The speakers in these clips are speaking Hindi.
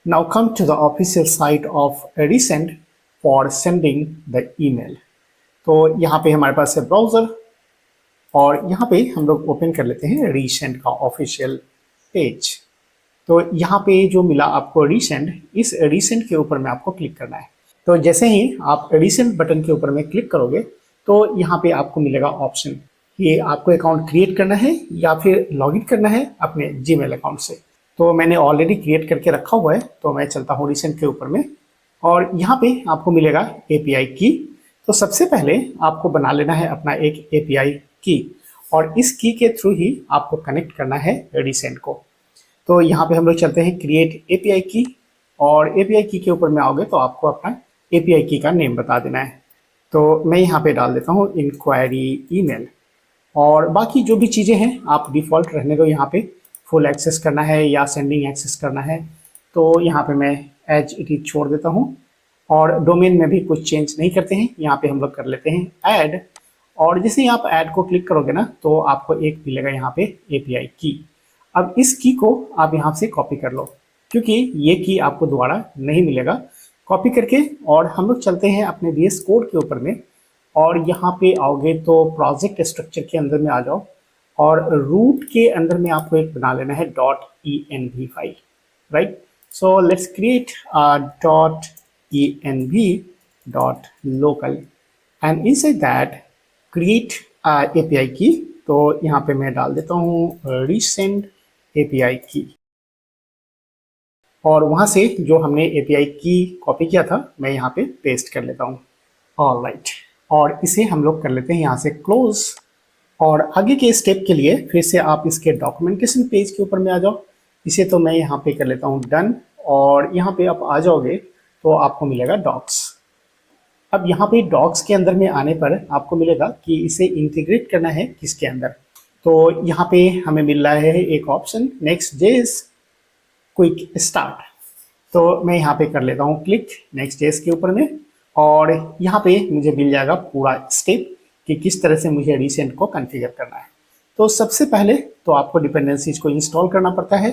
Now come to the official site of Resend for sending the email. तो यहाँ पे हमारे पास है ब्राउज़र और यहाँ पे हम लोग ओपन कर लेते हैं रीसेंड का ऑफिशियल पेज। तो यहाँ पे जो मिला आपको रीसेंड, इस रीसेंड के ऊपर में आपको क्लिक करना है। तो जैसे ही आप रीसेंड बटन के ऊपर में क्लिक करोगे तो यहाँ पे आपको मिलेगा ऑप्शन कि आपको अकाउंट क्रिएट करना है या फिर लॉगिन करना है अपने जीमेल अकाउंट से। तो मैंने ऑलरेडी क्रिएट करके रखा हुआ है, तो मैं चलता हूँ रीसेंड के ऊपर में और यहाँ पे आपको मिलेगा API की। तो सबसे पहले आपको बना लेना है अपना एक API की और इस की के थ्रू ही आपको कनेक्ट करना है रीसेंड को। तो यहाँ पे हम लोग चलते हैं क्रिएट API की और API की के ऊपर में आओगे तो आपको अपना API की का नेम बता देना है। तो मैं यहाँ पे डाल देता हूँ इंक्वायरी ईमेल और बाकी जो भी चीज़ें हैं आप डिफ़ॉल्ट रहने दो। यहाँ पे फुल एक्सेस करना है या सेंडिंग एक्सेस करना है तो यहाँ पे मैं एज इट इज छोड़ देता हूँ और डोमेन में भी कुछ चेंज नहीं करते हैं। यहाँ पे हम लोग कर लेते हैं ऐड और जैसे ही आप ऐड को क्लिक करोगे ना तो आपको एक मिलेगा यहाँ पे API की। अब इस की को आप यहाँ से कॉपी कर लो क्योंकि ये की आपको दोबारा नहीं मिलेगा। कॉपी करके और हम लोग चलते हैं अपने VS कोड के ऊपर में और यहाँ पे आओगे तो प्रोजेक्ट स्ट्रक्चर के अंदर में आ जाओ और रूट के अंदर में आपको एक बना लेना है .env file, right. So let's create .env.local and inside that create API की। तो यहाँ पे मैं डाल देता हूँ रीसेंड API की और वहाँ से जो हमने API की कॉपी किया था मैं यहाँ पे पेस्ट कर लेता हूँ। ऑलराइट, और इसे हम लोग कर लेते हैं यहाँ से क्लोज और आगे के स्टेप के लिए फिर से आप इसके डॉक्यूमेंटेशन पेज के ऊपर में आ जाओ। इसे तो मैं यहाँ पे कर लेता हूँ डन और यहाँ पे आप आ जाओगे तो आपको मिलेगा डॉक्स। अब यहाँ पे डॉक्स के अंदर में आने पर आपको मिलेगा कि इसे इंटीग्रेट करना है किसके अंदर। तो यहाँ पे हमें मिल रहा है एक ऑप्शन Next.js क्विक स्टार्ट। तो मैं यहाँ पे कर लेता हूँ क्लिक Next.js के ऊपर में और यहाँ पे मुझे मिल जाएगा पूरा स्टेप कि किस तरह से मुझे रीसेंड को कॉन्फ़िगर करना है। तो सबसे पहले तो आपको डिपेंडेंसीज को इंस्टॉल करना पड़ता है,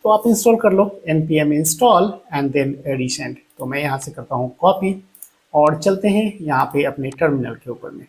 तो आप इंस्टॉल कर लो npm install and then resend. तो मैं यहाँ से करता हूँ कॉपी और चलते हैं यहाँ पे अपने टर्मिनल के ऊपर में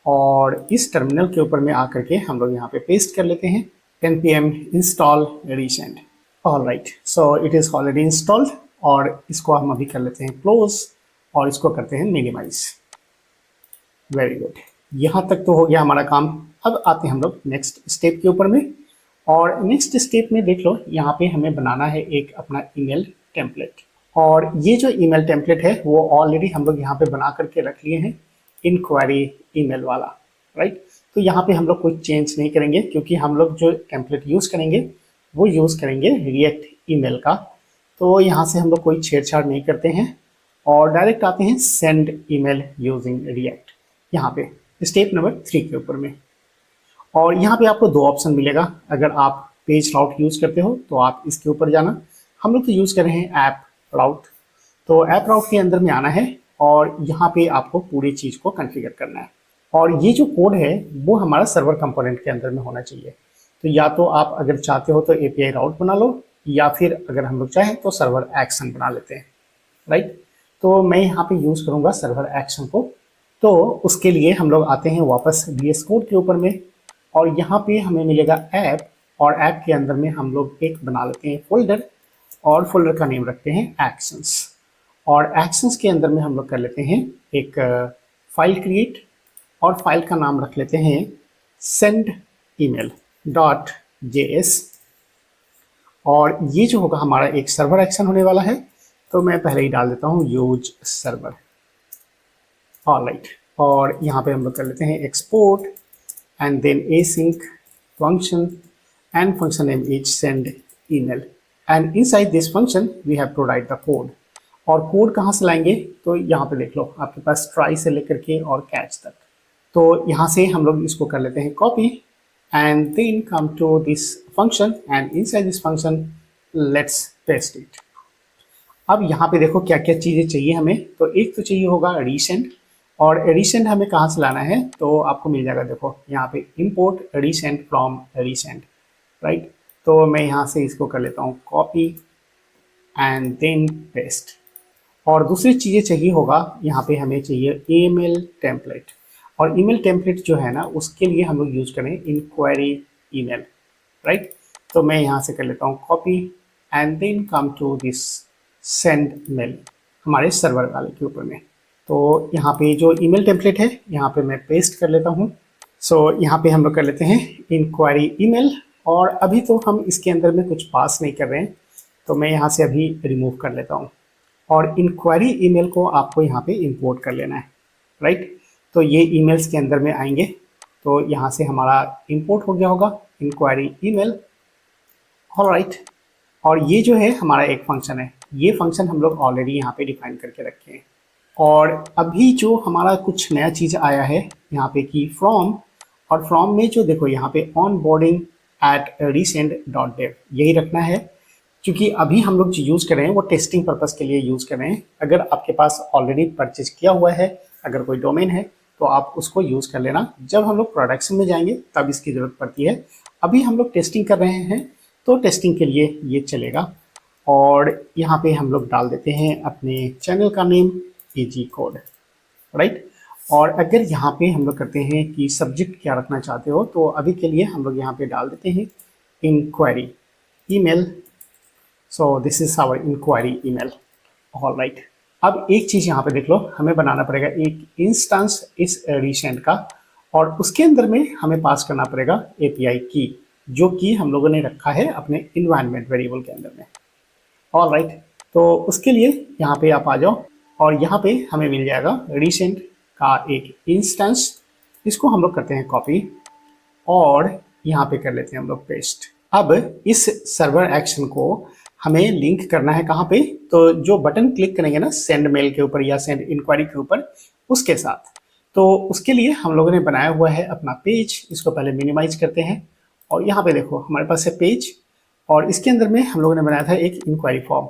और इस टर्मिनल के ऊपर में आकर के हम लोग यहाँ पे पेस्ट कर लेते हैं npm install resend. Alright, so it is already installed और इसको हम अभी कर लेते हैं क्लोज और इसको करते हैं मिनिमाइज। वेरी गुड, यहाँ तक तो हो गया हमारा काम। अब आते हैं हम लोग नेक्स्ट स्टेप के ऊपर में और नेक्स्ट स्टेप में देख लो यहाँ पे हमें बनाना है एक अपना ईमेल टेम्पलेट और ये जो ईमेल टेम्पलेट है वो ऑलरेडी हम लोग यहाँ पे बना करके रख लिए हैं इंक्वायरी ईमेल वाला, राइट। तो यहाँ पे हम लोग कोई चेंज नहीं करेंगे क्योंकि हम लोग जो टेम्पलेट यूज़ करेंगे वो यूज़ करेंगे रिएक्ट ईमेल का। तो यहाँ से हम लोग कोई छेड़छाड़ नहीं करते हैं और डायरेक्ट आते हैं सेंड ईमेल यूजिंग रिएक्ट यहाँ पे स्टेप नंबर 3 के ऊपर में। और यहाँ पे आपको 2 ऑप्शन मिलेगा। अगर आप पेज राउट यूज़ करते हो तो आप इसके ऊपर जाना, हम लोग तो यूज़ कर रहे हैं ऐप राउट। तो ऐप राउट के अंदर में आना है और यहाँ पे आपको पूरी चीज़ को कॉन्फ़िगर करना है और ये जो कोड है वो हमारा सर्वर कंपोनेंट के अंदर में होना चाहिए। तो या तो आप अगर चाहते हो तो API राउट बना लो या फिर अगर हम लोग चाहें तो सर्वर एक्शन बना लेते हैं, राइट। तो मैं यहाँ पे यूज़ करूँगा सर्वर एक्शन को। तो उसके लिए हम लोग आते हैं वापस VS कोड के ऊपर में और यहाँ पे हमें मिलेगा ऐप और ऐप के अंदर में हम लोग एक बना लेते हैं फोल्डर और फोल्डर का नेम रखते हैं एक्शंस और एक्शंस के अंदर में हम लोग कर लेते हैं एक फाइल क्रिएट और फाइल का नाम रख लेते हैं sendemail.js और ये जो होगा हमारा एक सर्वर एक्शन होने वाला है। तो मैं पहले ही डाल देता हूँ यूज सर्वर। ऑलराइट, और यहाँ पे हम लोग कर लेते हैं export and then async function and function name is send email and inside this function we have to write the code। और कोड कहाँ से लाएंगे तो यहाँ पे देख लो आपके पास ट्राई से लेकर के और कैच तक। तो यहाँ से हम लोग इसको कर लेते हैं copy and then come to this function and inside this function let's paste it. अब यहाँ पे देखो क्या क्या चीज़ें चाहिए हमें। तो एक तो चाहिए होगा रीसेंड और रीसेंड हमें कहाँ से लाना है तो आपको मिल जाएगा, देखो यहाँ पे import resend from resend, right. तो मैं यहाँ से इसको कर लेता हूँ कॉपी एंड देन पेस्ट। और दूसरी चीज़ें चाहिए होगा, यहाँ पे हमें चाहिए ईमेल टेम्पलेट। और ईमेल टेम्पलेट जो है ना, उसके लिए हम लोग यूज करें इंक्वायरी ईमेल, राइट। तो मैं यहाँ से कर लेता हूँ copy and then come to this send mail, हमारे सर्वर वाले के ऊपर में। तो यहाँ पे जो ईमेल टेम्पलेट है यहाँ पे मैं पेस्ट कर लेता हूँ। सो यहाँ पे हम लोग कर लेते हैं इंक्वायरी ईमेल। और अभी तो हम इसके अंदर में कुछ पास नहीं कर रहे हैं, तो मैं यहाँ से अभी रिमूव कर लेता हूँ। और इंक्वायरी ईमेल को आपको यहाँ पे इंपोर्ट कर लेना है, राइट। तो ये ईमेल्स के अंदर में आएंगे, तो यहाँ से हमारा इंपोर्ट हो गया होगा इंक्वायरी ईमेल, ऑलराइट। और ये जो है हमारा एक फंक्शन है, ये फंक्शन हम लोग ऑलरेडी यहाँ पे डिफाइन करके रखे हैं। और अभी जो हमारा कुछ नया चीज़ आया है यहाँ पे कि फ्रॉम, और फ्रॉम में जो देखो यहाँ पे onboarding at resend dot dev यही रखना है, क्योंकि अभी हम लोग जो यूज़ कर रहे हैं वो टेस्टिंग पर्पज़ के लिए यूज़ कर रहे हैं। अगर आपके पास ऑलरेडी परचेज किया हुआ है, अगर कोई डोमेन है, तो आप उसको यूज़ कर लेना। जब हम लोग प्रोडक्शन में जाएंगे तब इसकी ज़रूरत पड़ती है। अभी हम लोग टेस्टिंग कर रहे हैं, तो टेस्टिंग के लिए ये चलेगा। और यहाँ पे हम लोग डाल देते हैं अपने चैनल का नेम AG कोड, राइट। और अगर यहाँ पे हम लोग करते हैं कि सब्जेक्ट क्या रखना चाहते हो, तो अभी के लिए हम लोग यहाँ पे डाल देते हैं inquiry email. So this is our inquiry email, alright. अब एक चीज़ यहाँ पे देख लो, हमें बनाना पड़ेगा एक इंस्टेंस इस रिसेंट का, और उसके अंदर में हमें पास करना पड़ेगा API की, जो कि हम लोगों ने रखा है अपने इन्वायरमेंट वेरिएबल के अंदर में, ऑलराइट। तो उसके लिए यहाँ पे आप आ जाओ, और यहाँ पे हमें मिल जाएगा रिसेंट का एक इंस्टेंस। इसको हम लोग करते हैं कॉपी, और यहाँ पे कर लेते हैं हम लोग पेस्ट। अब इस सर्वर एक्शन को हमें लिंक करना है कहाँ पे, तो जो बटन क्लिक करेंगे ना सेंड मेल के ऊपर या सेंड इंक्वायरी के ऊपर, उसके साथ। तो उसके लिए हम लोगों ने बनाया हुआ है अपना पेज। इसको पहले मिनिमाइज करते हैं, और यहाँ पे देखो हमारे पास है पेज, और इसके अंदर में हम लोगों ने बनाया था एक इंक्वायरी फॉर्म।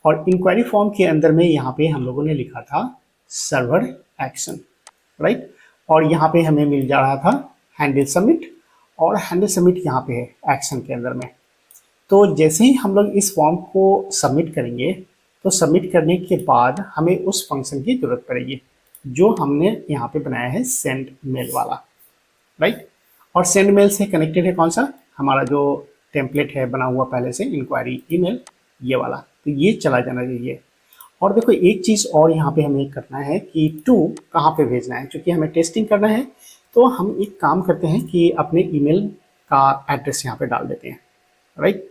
और इंक्वायरी फॉर्म के अंदर में यहाँ पे हम लोगों ने लिखा था सर्वर एक्शन, राइट। और यहाँ पे हमें मिल जा रहा था हैंडल सबमिट, और हैंडल सबमिट यहाँ पे है एक्शन के अंदर में। तो जैसे ही हम लोग इस फॉर्म को सबमिट करेंगे, तो सबमिट करने के बाद हमें उस फंक्शन की जरूरत पड़ेगी जो हमने यहाँ पे बनाया है सेंड मेल वाला, राइट। और सेंड मेल से कनेक्टेड है कौन सा, हमारा जो टेम्पलेट है बना हुआ पहले से इंक्वायरी ईमेल, ये वाला। तो ये चला जाना चाहिए। और देखो एक चीज़ और यहाँ पे हमें करना है कि टू कहाँ पे भेजना है, क्योंकि हमें टेस्टिंग करना है। तो हम एक काम करते हैं कि अपने ईमेल का एड्रेस यहाँ पे डाल देते हैं, राइट।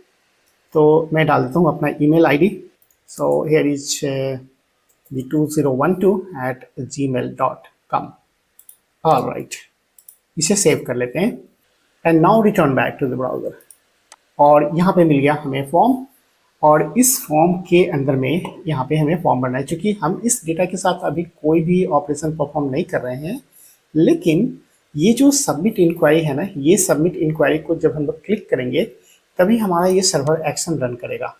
तो मैं डाल देता हूँ अपना email ID. So here is the 2012@gmail.com, alright. इसे सेव कर लेते हैं, and now return back to the browser. और यहाँ पे मिल गया हमें फॉर्म, और इस फॉर्म के अंदर में यहाँ पे हमें फॉर्म भरना है। क्योंकि हम इस डेटा के साथ अभी कोई भी ऑपरेशन परफॉर्म नहीं कर रहे हैं, लेकिन ये जो सबमिट इंक्वायरी है ना, ये सबमिट इंक्वायरी को जब हम लोग क्लिक करेंगे तभी हमारा ये सर्वर एक्शन रन करेगा,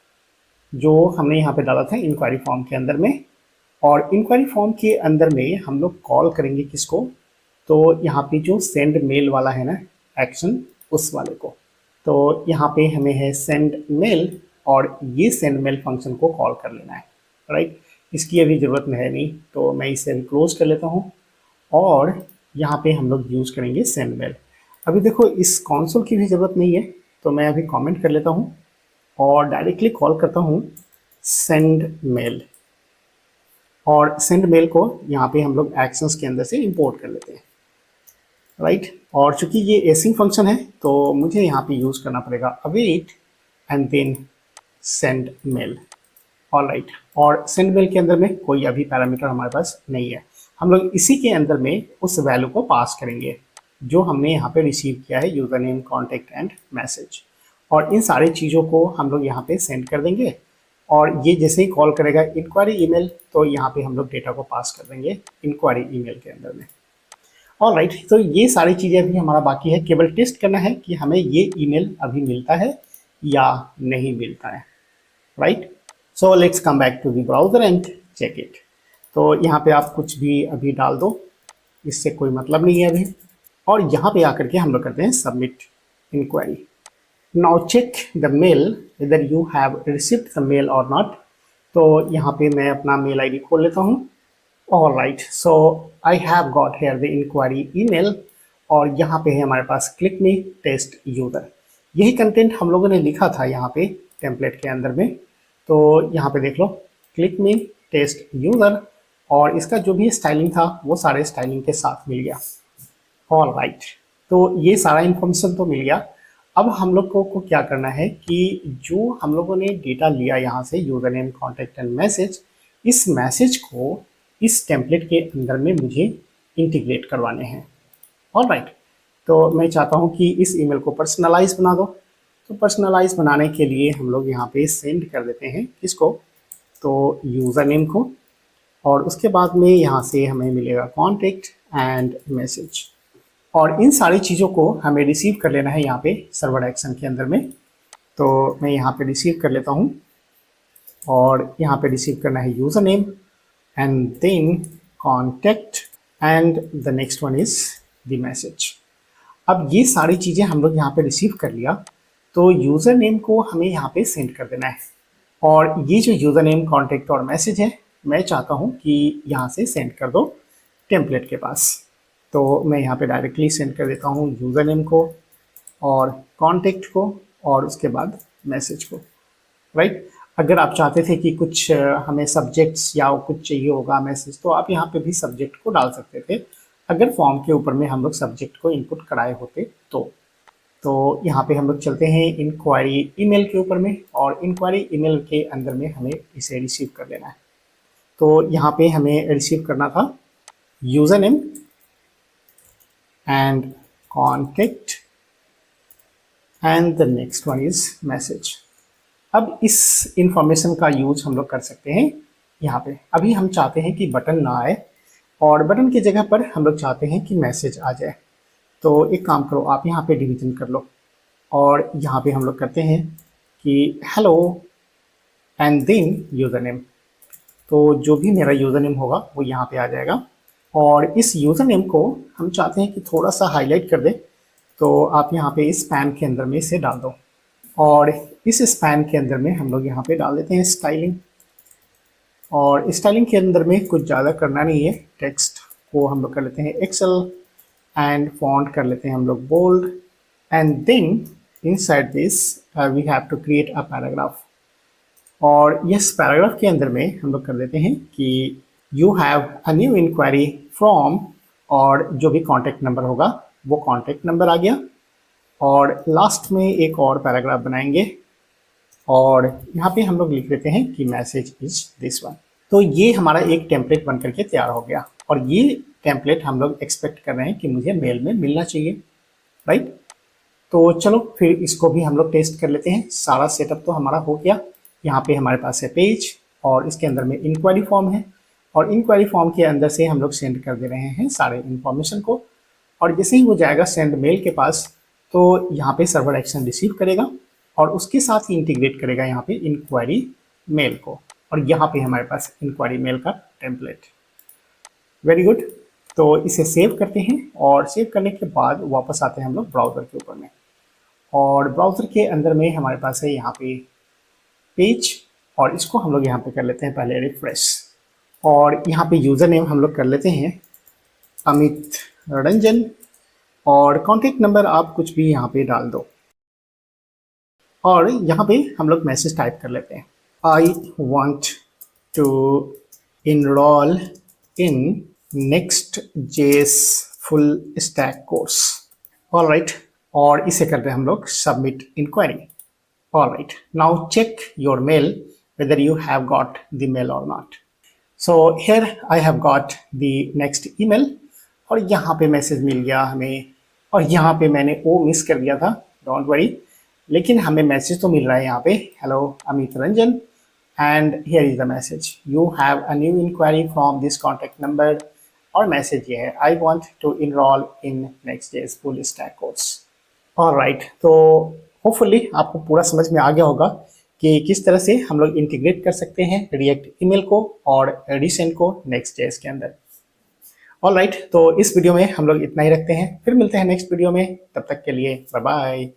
जो हमने यहाँ पे डाला था इंक्वायरी फॉर्म के अंदर में। और इंक्वायरी फॉर्म के अंदर में हम लोग कॉल करेंगे किसको, तो यहाँ पे जो सेंड मेल वाला है ना एक्शन, उस वाले को। तो यहाँ पे हमें है सेंड मेल, और ये सेंड मेल फंक्शन को कॉल कर लेना है, राइट। इसकी अभी ज़रूरत है नहीं, तो मैं इसे अभी क्लोज कर लेता हूँ। और यहाँ पे हम लोग यूज़ करेंगे सेंड मेल। अभी देखो इस कॉन्सोल की भी ज़रूरत नहीं है, तो मैं अभी कमेंट कर लेता हूँ और डायरेक्टली कॉल करता हूँ सेंड मेल। और सेंड मेल को यहाँ पे हम लोग एक्शंस के अंदर से इंपोर्ट कर लेते हैं, राइट। और चूंकि ये एसिंग फंक्शन है, तो मुझे यहाँ पे यूज़ करना पड़ेगा await and then send mail, alright. और सेंड मेल के अंदर में कोई अभी पैरामीटर हमारे पास नहीं है। हम लोग इसी के अंदर में उस वैल्यू को पास करेंगे जो हमने यहाँ पे रिसीव किया है, user name, contact and message. और इन सारी चीज़ों को हम लोग यहाँ पे सेंड कर देंगे। और ये जैसे ही कॉल करेगा इंक्वायरी ईमेल, तो यहाँ पे हम लोग डेटा को पास कर देंगे इंक्वायरी ईमेल के अंदर में, ऑलराइट। तो ये सारी चीज़ें अभी हमारा बाकी है, केवल टेस्ट करना है कि हमें ये ईमेल अभी मिलता है या नहीं मिलता है, right. So let's come back to the browser and check it. तो यहाँ पे आप कुछ भी अभी डाल दो, इससे कोई मतलब नहीं है अभी। और यहाँ पे आकर के हम लोग करते हैं submit inquiry, now check the mail whether you have received the mail और नॉट। तो यहाँ पे मैं अपना मेल आईडी खोल लेता हूँ। All right, so I have got here the inquiry email, और यहाँ पे है हमारे पास क्लिक मी टेस्ट यूजर। यही कंटेंट हम लोगों ने लिखा था यहाँ पे टेम्पलेट के अंदर में। तो यहाँ पे देख लो, क्लिक मी टेस्ट यूजर, और इसका जो भी स्टाइलिंग था वो सारे स्टाइलिंग के साथ मिल गया। ऑल राइट, तो ये सारा इन्फॉर्मेशन तो मिल गया। अब हम लोग को क्या करना है कि जो हम लोगों ने डेटा लिया यहाँ से, user name, contact and message, इस मैसेज को इस टेम्पलेट के अंदर में मुझे इंटीग्रेट करवाने हैं। ऑल राइट, तो मैं चाहता हूँ कि इस ईमेल को पर्सनलाइज बना दो। तो पर्सनलाइज बनाने के लिए हम लोग यहाँ पे सेंड कर देते हैं किसको, तो यूज़र नेम को, और उसके बाद में यहाँ से हमें मिलेगा कॉन्टैक्ट एंड मैसेज, और इन सारी चीज़ों को हमें रिसीव कर लेना है यहाँ पे सर्वर एक्शन के अंदर में। तो मैं यहाँ पे रिसीव कर लेता हूँ, और यहाँ पे रिसीव करना है user name and then contact and the next one is the message. अब ये सारी चीज़ें हम लोग यहाँ पे रिसीव कर लिया, तो यूज़र नेम को हमें यहाँ पे सेंड कर देना है। और ये जो यूज़र नेम, कॉन्टैक्ट और मैसेज है, मैं चाहता हूँ कि यहाँ से सेंड कर दो टेम्पलेट के पास। तो मैं यहाँ पे डायरेक्टली सेंड कर देता हूँ यूज़र नेम को और कॉन्टैक्ट को और उसके बाद मैसेज को। राइट, अगर आप चाहते थे कि कुछ हमें सब्जेक्ट्स या कुछ चाहिए होगा मैसेज, तो आप यहाँ पे भी सब्जेक्ट को डाल सकते थे, अगर फॉर्म के ऊपर में हम लोग सब्जेक्ट को इनपुट कराए होते तो यहाँ पे हम लोग चलते हैं इंक्वायरी ईमेल के ऊपर में, और इंक्वायरी ईमेल के अंदर में हमें इसे रिसीव कर लेना है। तो यहाँ पे हमें रिसीव करना था user name and contact and the next one is message. अब इस इंफॉर्मेशन का यूज हम लोग कर सकते हैं यहाँ पे। अभी हम चाहते हैं कि बटन ना आए, और बटन की जगह पर हम लोग चाहते हैं कि मैसेज आ जाए। तो एक काम करो, आप यहाँ पे डिवीजन कर लो, और यहाँ पे हम लोग करते हैं कि hello and then user name. तो जो भी मेरा यूज़र नेम होगा वो यहाँ पे आ जाएगा, और इस यूज़र नेम को हम चाहते हैं कि थोड़ा सा हाईलाइट कर दें। तो आप यहाँ पे इस पैन के अंदर में इसे डाल दो, और इस स्पैन के अंदर में हम लोग यहाँ पे डाल देते हैं स्टाइलिंग। और स्टाइलिंग के अंदर में कुछ ज़्यादा करना नहीं है, टेक्स्ट को हम लोग कर लेते हैं एक्सेल एंड फॉन्ट कर लेते हैं हम लोग bold, and then inside this we have to create a paragraph. और इस पैराग्राफ के अंदर में हम लोग कर देते हैं कि you have a new inquiry from, और जो भी कॉन्टैक्ट नंबर होगा वो कॉन्टैक्ट नंबर आ गया, और लास्ट में एक और पैराग्राफ बनाएंगे, और यहाँ पे हम लोग लिख देते हैं कि मैसेज इज दिस वन। तो ये हमारा एक टेम्पलेट बन करके तैयार हो गया, और ये टेम्पलेट हम लोग एक्सपेक्ट कर रहे हैं कि मुझे मेल में मिलना चाहिए। राइट, तो चलो फिर इसको भी हम लोग टेस्ट कर लेते हैं। सारा सेटअप तो हमारा हो गया। यहाँ पे हमारे पास है पेज, और इसके अंदर में इंक्वायरी फॉर्म है, और इंक्वायरी फॉर्म के अंदर से हम लोग सेंड कर दे रहे हैं सारे इन्फॉर्मेशन को। और जैसे ही वो जाएगा सेंड मेल के पास, तो यहाँ पे सर्वर एक्शन रिसीव करेगा, और उसके साथ ही इंटीग्रेट करेगा यहाँ पे इंक्वायरी मेल को, और यहाँ पे हमारे पास इंक्वायरी मेल का टेम्पलेट। वेरी गुड, तो इसे सेव करते हैं, और सेव करने के बाद वापस आते हैं हम लोग ब्राउज़र के ऊपर में, और ब्राउज़र के अंदर में हमारे पास है यहाँ पे पेज, और इसको हम लोग यहाँ पे कर लेते हैं पहले रिफ्रेश, और यहाँ पे यूज़र नेम हम लोग कर लेते हैं अमित रंजन, और कॉन्टैक्ट नंबर आप कुछ भी यहाँ पे डाल दो, और यहाँ पे हम लोग मैसेज टाइप कर लेते हैं, I want to enroll in Next.js full stack course. All right, और इसे करते हैं हम लोग submit inquiry. All right, now check your mail whether you have got the mail or not. So here I have got the next email, और यहाँ पे मैसेज मिल गया हमें, और यहाँ पे मैंने ओ मिस कर दिया था, डोंट वरी, लेकिन हमें मैसेज तो मिल रहा है यहाँ पे, hello Amit Ranjan, and here is the message, you have a new inquiry from this contact number, और मैसेज ये है, I want to enroll in Next.js full stack course. All right, तो होपफुली आपको पूरा समझ में आ गया होगा कि किस तरह से हम लोग इंटीग्रेट कर सकते हैं रिएक्ट ईमेल को और रिसेंड को Next.js के अंदर। ऑल राइट, तो इस वीडियो में हम लोग इतना ही रखते हैं, फिर मिलते हैं नेक्स्ट वीडियो में, तब तक के लिए बाय बाय।